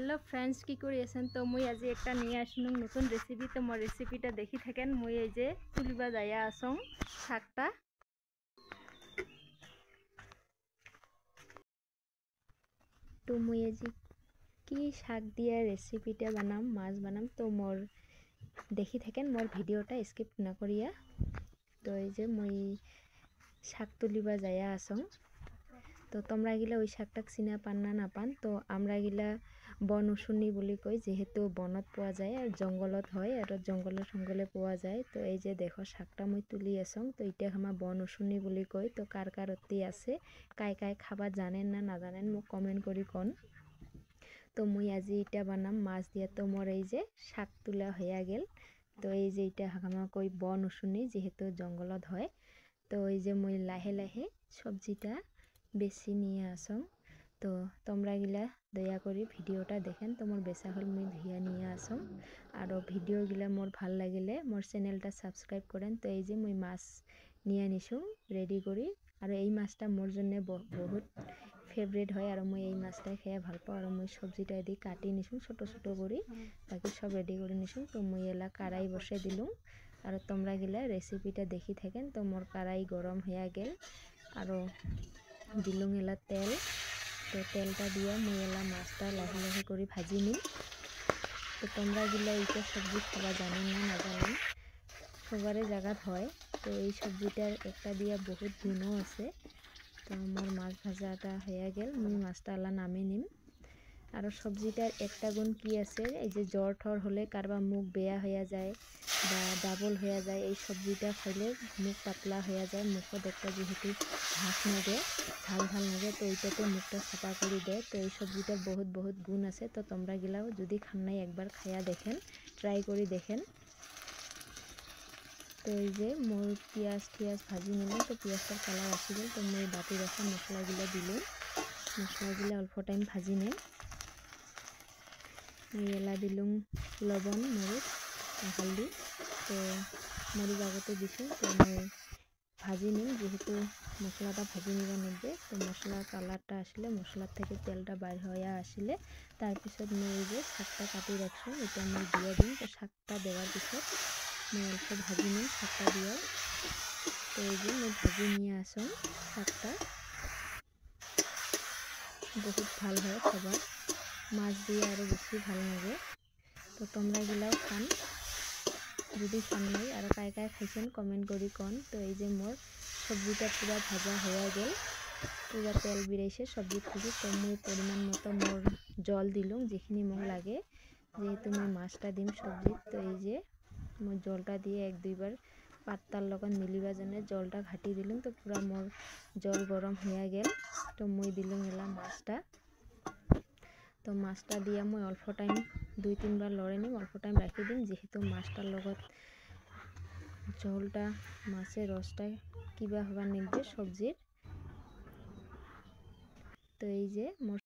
hello friends की करी आছেন तो মই আজি একটা নিয়ে আসলাম নতুন রেসিপি তো মোর রেসিপিটা দেখি থাকেন মই এই যে তুলিবা যায়া আসং শাকটা তো মই আজি কি শাক দিয়া রেসিপিটা বানাম মাছ বানাম তো মোর দেখি থাকেন মোর ভিডিওটা স্কিপ না করিয়া তো এই যে মই শাক তুলিবা যায়া আসং তো তোমরা গিলা ওই শাকটাক চিনা পান না নাপান তো আমরা গিলা বন উশুনি বুলি কই যেহেতু বনত পোৱা যায় আৰ জঙ্গলত হয় আৰ জঙ্গলে পোৱা যায় তো এই যে দেখো শাকটা মই তুলি আসং তো এটা আমার বন উশুনি বুলি কই তো কার কার অতি আছে কাই কাই খাবা জানেন না না জানেন মোক কমেন্ট করি কোন তো মই আজি এটা বানাম মাছ দিয়া তো মোর এই যে শাক তুলা হইয়া গেল তো এই যে এটা আমার কই বন উশুনি যেহেতু জঙ্গলত হয় তো এই যে মই লাহে লাহে সবজিটা বেশি নিয়ে আসং তো তোমরা গিলা দয়া করে ভিডিওটা দেখেন তো মোর বেসা হল মই ধুইয়া নিয়ে আসং আর ভিডিও গিলা মোর ভাল লাগিলে মোর চ্যানেলটা সাবস্ক্রাইব করেন তো এই যে মই মাছ নিয়ে নিছুং রেডি করি আর এই মাছটা মোর জন্য বহুত ফেভারিট হয় আর মই এই মাছটাই খেয়ে ভাল পাও আর মই সবজিটা দি কাটি নিছুং ছোট ছোট করে বাকি সব রেডি করে নিছুং তো মই এলা কারাই বসে দিলুম আর তোমরা গিলা রেসিপিটা দেখি থাকেন তো মোর কারাই গরম হইয়া গেল আর দিলুং এলা তেল তো তেলটা দিয়া মই এলা মাছটা লাহে লাহে করে ভাজি নিম তো তোমরা গিলা এইটা সবজি খাবা জানেন না না জানেন সবারে জায়গাত হয় তো এই সবজিটার একটা দিয়া বহুত গুণও আছে তো আমার মাছ ভাজাটা হয়ে গেল মই মাছটা এলা নামে নিম আর সবজিটার একটা গুণ কি আছে এই যে জ্বর ঠর হলে কারবা মুখ বেয়া হয়ে যায় বা ডাবল হয়ে যায় এই সবজিটা খাইলে মুখ পাতলা হয়ে যায় মুখত একটা যেহেতু ঘাস নাগে ঝাল ঝাল নাগে তো ওইটাতে মুখটা সাফা করে দেয় তো এই সবজিটার বহুত গুণ আছে তো তোমরা গিলাও যদি খান নাই একবার খাইয়া দেখেন ট্রাই করে দেখেন তো এই যে মোর পিঁয়াজ টিয়াজ ভাজি নিলাম তো পিঁয়াজটার কালার আসি গেল তো মই বাটি রাখা মশলাগুলো দিলাম মশলাগুলো অল্প টাইম ভাজি নেই এলা দিলুম লবণ মরিচ হালদি তো মরিচ আগতে দিছো তো মই ভাজি নিম যেহেতু মশলাটা ভাজি নিব লাগবে তো মশলার কালারটা আসলে মশলার থেকে তেলটা বাইর হয়ে আসলে তারপিছত মই এই যে শাকটা কাটি রাখছো এটা মই দিয়ে দিম তো শাকটা দেওয়ার পিছত মই অল্প ভাজি নিম শাকটা দিয়ে তো এই যে মই ভাজি নিয়ে আসুন শাকটা বহুত ভাল হয় খাবার মাছ দিয়ে আরও বেশি ভাল লাগে তো তোমরা গিলাও খান যদি খান নাই আর কাই কাই খাইছেন কমেন্ট করি কন তো এই যে মোর সবজিটা পুরা ভাজা হয়ে গেল পুরা তেল বেরিয়েছে সবজি থেকে তো মই পরিমাণ মতো মোর জল দিলুম যেখানে মোক লাগে যেহেতু মই মাছটা দিম সবজি তো এই যে মই জলটা দিয়ে এক দুইবার পাত্তার লগত মিলিবার জন্য জলটা ঘাটি দিলুম তো পুরা মোর জল গরম হয়ে গেল তো মই দিলুম এলা মাছটা তো মাছটা দিয়া মই অল্প টাইম 2-3 বার লড়াই নিম অল্প টাইম রাখি দিম যেহেতু মাছটার লগত ঝোলটা মাছের রসটা কিবা হবার নিবে সবজির তো এই যে মোর